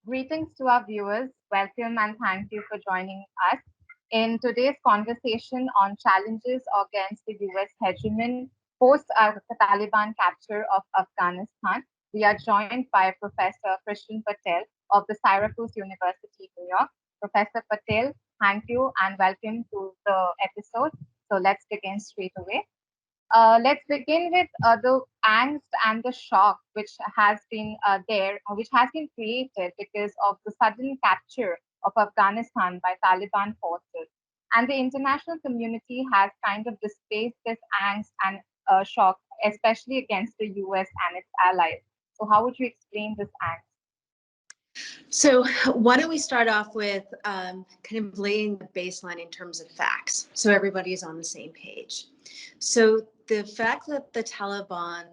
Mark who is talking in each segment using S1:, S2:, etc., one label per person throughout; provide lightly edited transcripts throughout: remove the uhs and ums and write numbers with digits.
S1: Greetings to our viewers. Welcome and thank you for joining us in today's conversation on challenges against the US hegemon post the Taliban capture of Afghanistan. We are joined by Professor Kristen Patel of the Syracuse University, New York. Professor Patel, thank you and welcome to the episode. So let's begin straight away. Let's begin with the angst and the shock which has been created because of the sudden capture of Afghanistan by Taliban forces. And the international community has kind of displaced this angst and shock, especially against the US and its allies. So, how would you explain this angst?
S2: So why don't we start off with kind of laying the baseline in terms of facts so everybody is on the same page. So the fact that the Taliban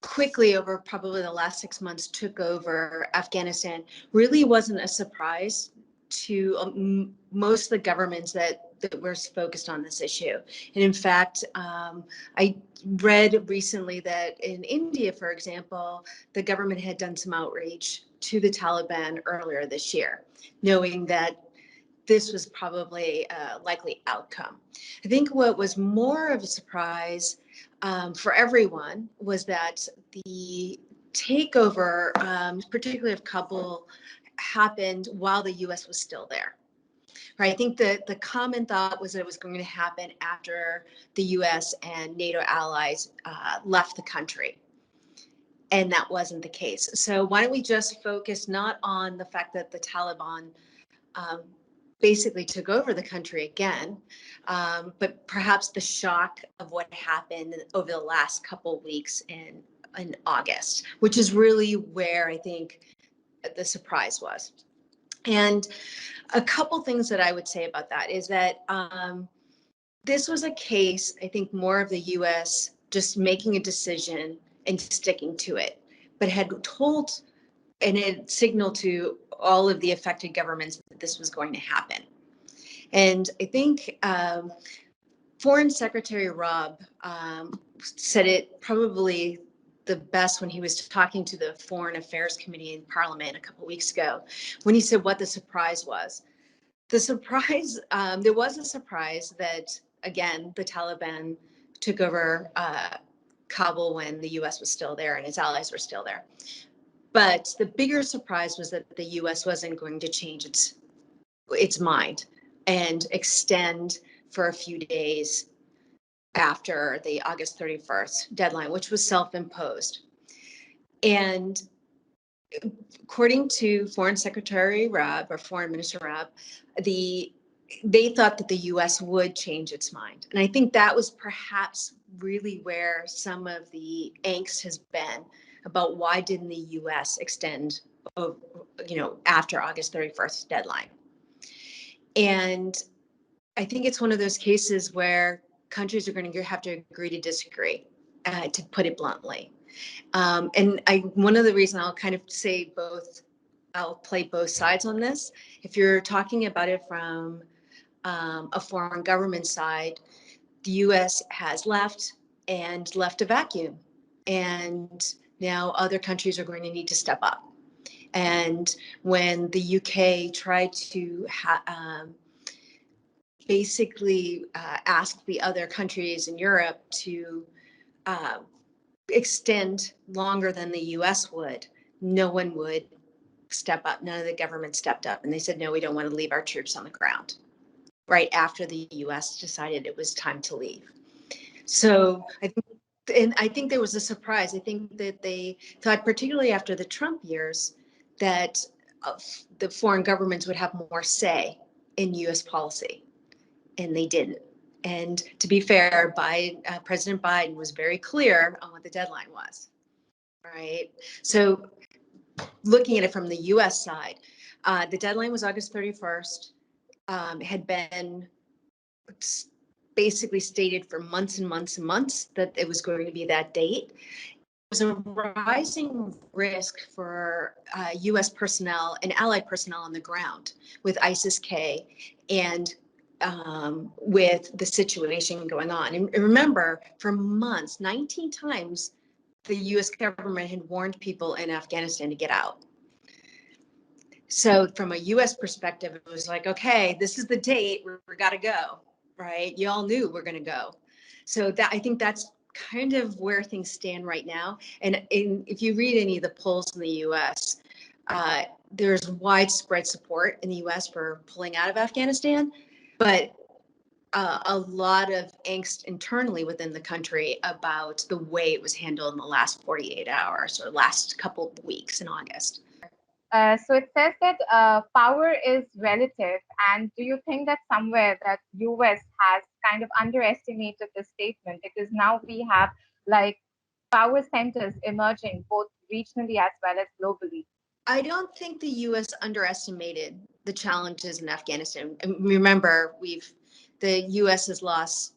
S2: quickly over probably the last 6 months took over Afghanistan really wasn't a surprise to most of the governments that were focused on this issue. And in fact, I read recently that in India, for example, the government had done some outreach to the Taliban earlier this year, knowing that this was probably a likely outcome. I think what was more of a surprise for everyone was that the takeover, particularly of Kabul, happened while the U.S. was still there. Right. I think the common thought was that it was going to happen after the U.S. and NATO allies left the country. And that wasn't the case. So why don't we just focus not on the fact that the Taliban um, basically took over the country again, but perhaps the shock of what happened over the last couple of weeks in August, which is really where I think the surprise was. And a couple things that I would say about that is that this was a case, I think, more of the U.S. just making a decision and sticking to it, but had told and it signaled to all of the affected governments that this was going to happen. And I think Foreign Secretary Rob said it probably the best when he was talking to the Foreign Affairs Committee in Parliament a couple of weeks ago, when he said what the surprise was. The surprise, there was a surprise that, again, the Taliban took over Kabul when the U.S. was still there and its allies were still there. But the bigger surprise was that the U.S. wasn't going to change its mind and extend for a few days after the August 31st deadline, which was self-imposed. And according to Foreign Secretary Raab, or Foreign Minister Raab, they thought that the U.S. would change its mind. And I think that was perhaps really where some of the angst has been about why didn't the U.S. extend, after August 31st deadline. And I think it's one of those cases where countries are going to have to agree to disagree, to put it bluntly. And one of the reasons I'll kind of say I'll play both sides on this. If you're talking about it from a foreign government side, the U.S. has left a vacuum. And now other countries are going to need to step up. And when the UK tried to basically ask the other countries in Europe to extend longer than the US would, no one would step up. None of the government stepped up. And they said, no, we don't want to leave our troops on the ground right after the US decided it was time to leave. So I think there was a surprise. I think that they thought, particularly after the Trump years, that the foreign governments would have more say in U.S. policy, and they didn't. And to be fair, President Biden was very clear on what the deadline was, right? So looking at it from the U.S. side, the deadline was August 31st. Had been basically stated for months and months and months that it was going to be that date. There's a rising risk for U.S. personnel and allied personnel on the ground with ISIS-K and with the situation going on. And remember, for months, 19 times, the U.S. government had warned people in Afghanistan to get out. So from a U.S. perspective, it was like, okay, this is the date. We got to go, right? You all knew we're going to go. So that I think that's kind of where things stand right now. And if you read any of the polls in the U.S., there's widespread support in the U.S. for pulling out of Afghanistan, but a lot of angst internally within the country about the way it was handled in the last 48 hours or last couple of weeks in August.
S1: So it says that power is relative, and do you think that somewhere that US has kind of underestimated the statement because now we have like power centers emerging both regionally as well as globally?
S2: I don't think the U.S. underestimated the challenges in Afghanistan. And remember, the U.S. has lost,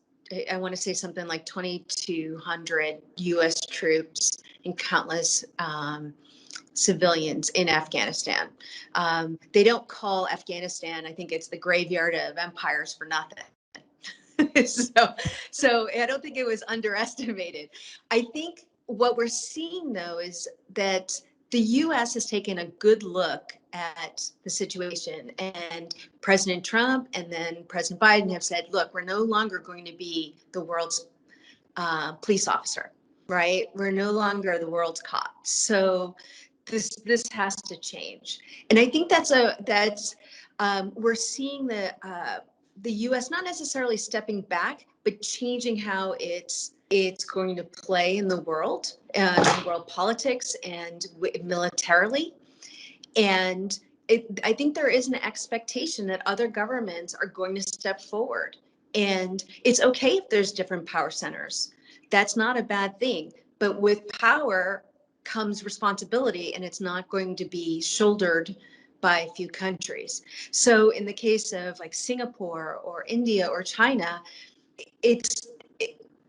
S2: I want to say something like 2,200 U.S. troops and countless civilians in Afghanistan. They don't call Afghanistan, I think it's the graveyard of empires for nothing. so I don't think it was underestimated. I think what we're seeing though is that the U.S. has taken a good look at the situation, and President Trump and then President Biden have said, look, we're no longer going to be the world's police officer, right? We're no longer the world's cop. So this has to change. And I think we're seeing the U.S. not necessarily stepping back, but changing how it's going to play in the world politics and militarily. And I think there is an expectation that other governments are going to step forward. And it's okay if there's different power centers. That's not a bad thing. But with power comes responsibility, and it's not going to be shouldered by a few countries. So in the case of like Singapore or India or China, it's,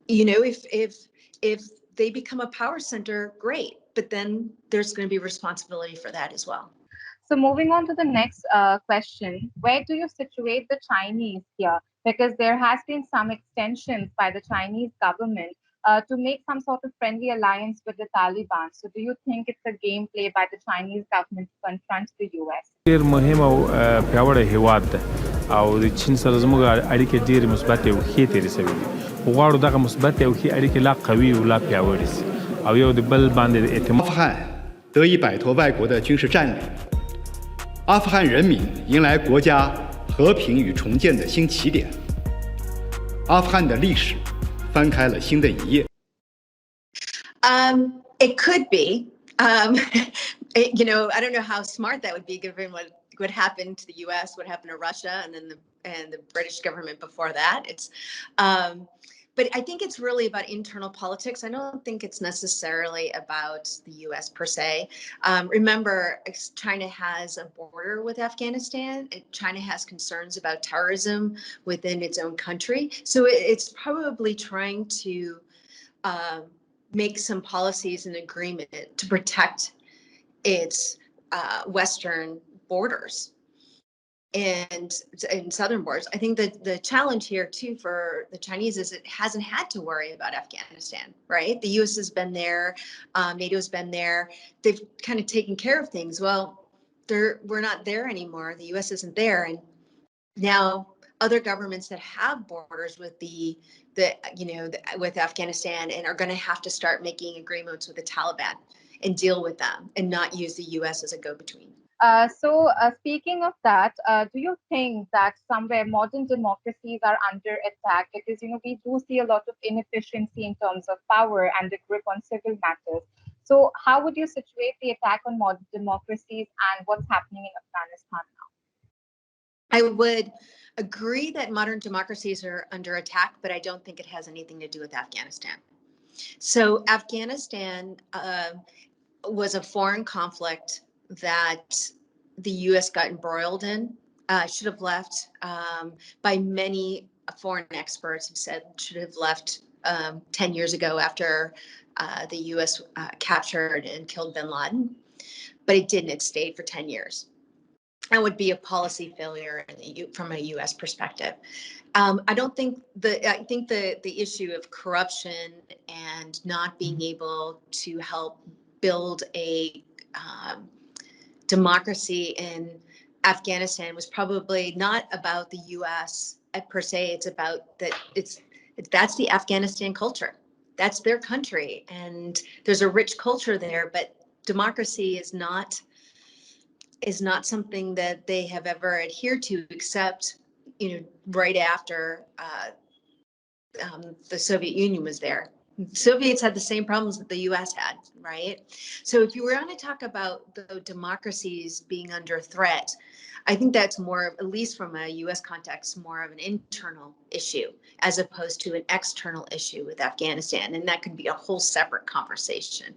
S2: if they become a power center, great. But then there's going to be responsibility for that as well.
S1: So moving on to the next question, where do you situate the Chinese here? Because there has been some extensions by the Chinese government to make some sort of friendly alliance with the Taliban. So do you think it's a game play by the Chinese government to confront the US?
S3: ډیر مهم او پیاوړی هیواد ده او د چین سره زموږ اړیکې ډېرې مثبت او ښې تېرې شوي دي. غواړو دغه مثبت او ښې اړیکې لا قوي او لا پیاوړې شي او یو د بل باندې د اعتماد.
S4: 阿富汗得以摆脱外国的军事占领，阿富汗人民迎来国家和平与重建的新起点，阿富汗的历史翻开了新的一页。
S2: It could be. I don't know how smart that would be given what happened to the U.S., what happened to Russia, and then the British government before that. But I think it's really about internal politics. I don't think it's necessarily about the U.S. per se. Remember, China has a border with Afghanistan. China has concerns about terrorism within its own country. So it's probably trying to make some policies and agreement to protect its Western borders and southern borders. I think that the challenge here too for the Chinese is it hasn't had to worry about Afghanistan, right? The U.S. has been there, NATO's been there. They've kind of taken care of things. Well, we're not there anymore. The U.S. isn't there, and now other governments that have borders with with Afghanistan and are going to have to start making agreements with the Taliban and deal with them and not use the U.S. as a go-between.
S1: So speaking of that, do you think that somewhere modern democracies are under attack? Because, we do see a lot of inefficiency in terms of power and the grip on civil matters. So how would you situate the attack on modern democracies and what's happening in Afghanistan now?
S2: I would agree that modern democracies are under attack, but I don't think it has anything to do with Afghanistan. So Afghanistan was a foreign conflict that the U.S. got embroiled in, should have left, by many foreign experts have said should have left 10 years ago after the U.S. Captured and killed bin Laden, but it didn't. It stayed for 10 years. That would be a policy failure from a U.S. perspective. I think the issue of corruption and not being able to help build a democracy in Afghanistan was probably not about the U.S. per se. It's about that that's the Afghanistan culture. That's their country, and there's a rich culture there. But democracy is not something that they have ever adhered to, except right after the Soviet Union was there. Soviets had the same problems that the U.S. had, right? So if you were going to talk about the democracies being under threat, I think that's more, at least from a U.S. context, more of an internal issue as opposed to an external issue with Afghanistan, and that could be a whole separate conversation.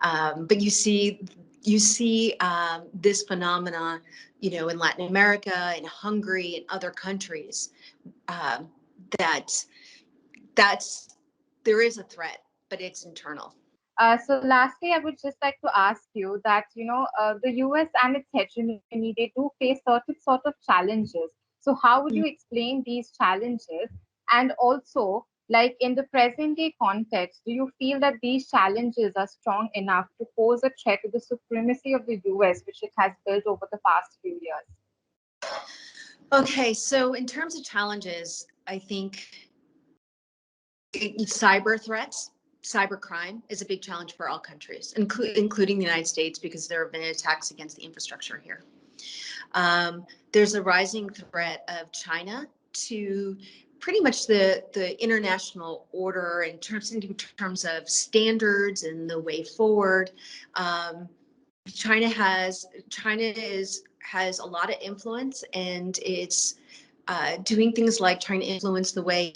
S2: But you see this phenomenon, in Latin America, in Hungary, and other countries, there is a threat, but it's internal.
S1: So lastly, I would just like to ask you that, the US and its hegemony, they do face certain sort of challenges. So how would you explain these challenges? And also, like in the present day context, do you feel that these challenges are strong enough to pose a threat to the supremacy of the US, which it has built over the past few years?
S2: Okay, so in terms of challenges, I think cyber threats, cyber crime is a big challenge for all countries, including the United States, because there have been attacks against the infrastructure here. There's a rising threat of China to pretty much the international order in terms of standards and the way forward. China has a lot of influence, and it's doing things like trying to influence the way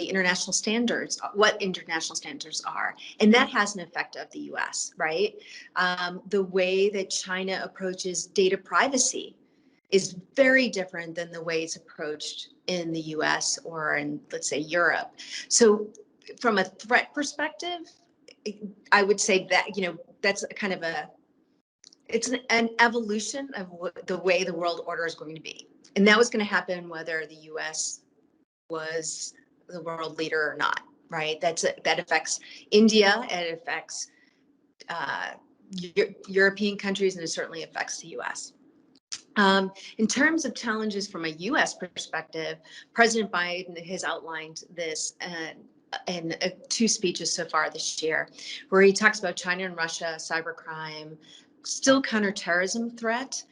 S2: what international standards are. And that has an effect of the US, right? The way that China approaches data privacy is very different than the way it's approached in the US or in, let's say, Europe. So from a threat perspective, I would say that, that's kind of it's an evolution of the way the world order is going to be. And that was going to happen whether the US was the world leader or not, right? That affects India, it affects European countries, and it certainly affects the US. In terms of challenges from a US perspective, President Biden has outlined this in 2 speeches so far this year, where he talks about China and Russia, cybercrime, still counterterrorism threat,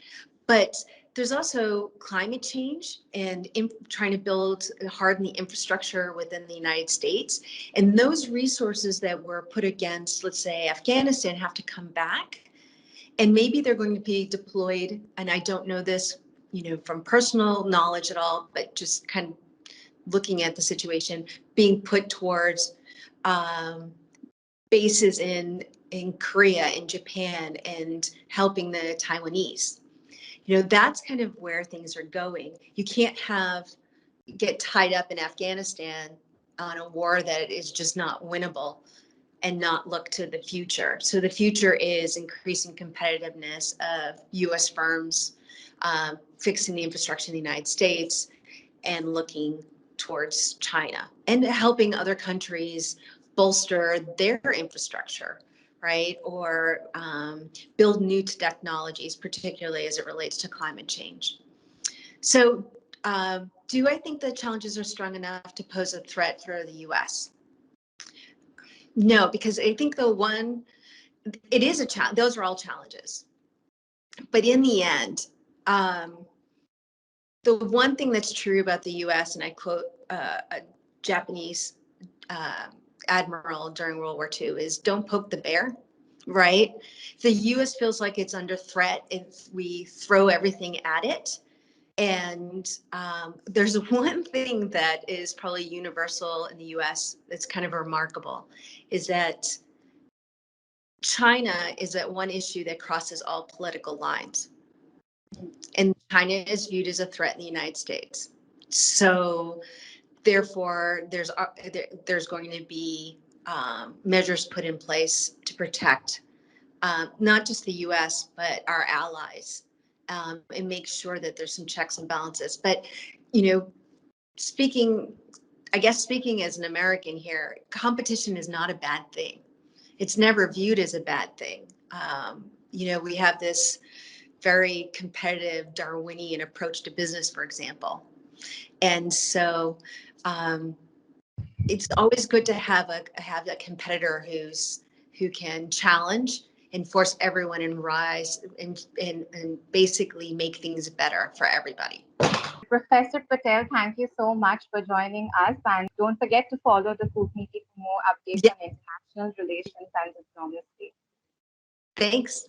S2: but there's also climate change and trying to harden the infrastructure within the United States. And those resources that were put against, let's say, Afghanistan have to come back. And maybe they're going to be deployed, and I don't know this, from personal knowledge at all, but just kind of looking at the situation, being put towards bases in Korea, in Japan, and helping the Taiwanese. That's kind of where things are going. You can't get tied up in Afghanistan on a war that is just not winnable and not look to the future. So the future is increasing competitiveness of U.S. firms, fixing the infrastructure in the United States, and looking towards China and helping other countries bolster their infrastructure, right? Or build new technologies, particularly as it relates to climate change. So do I think the challenges are strong enough to pose a threat for the U.S.? No, because I think it is a challenge. Those are all challenges. But in the end, the one thing that's true about the U.S., and I quote a Japanese admiral during World War II, is don't poke the bear, right? The U.S. feels like it's under threat if we throw everything at it. And there's one thing that is probably universal in the U.S. that's kind of remarkable, is that China is that one issue that crosses all political lines. And China is viewed as a threat in the United States. So therefore, there's going to be measures put in place to protect not just the U.S., but our allies, and make sure that there's some checks and balances. But, speaking as an American here, competition is not a bad thing. It's never viewed as a bad thing. We have this very competitive Darwinian approach to business, for example. And so it's always good to have a competitor who can challenge and force everyone and rise and basically make things better for everybody.
S1: Professor Patel, thank you so much for joining us. And don't forget to follow the Kootneeti for more updates on international relations and diplomacy.
S2: Thanks.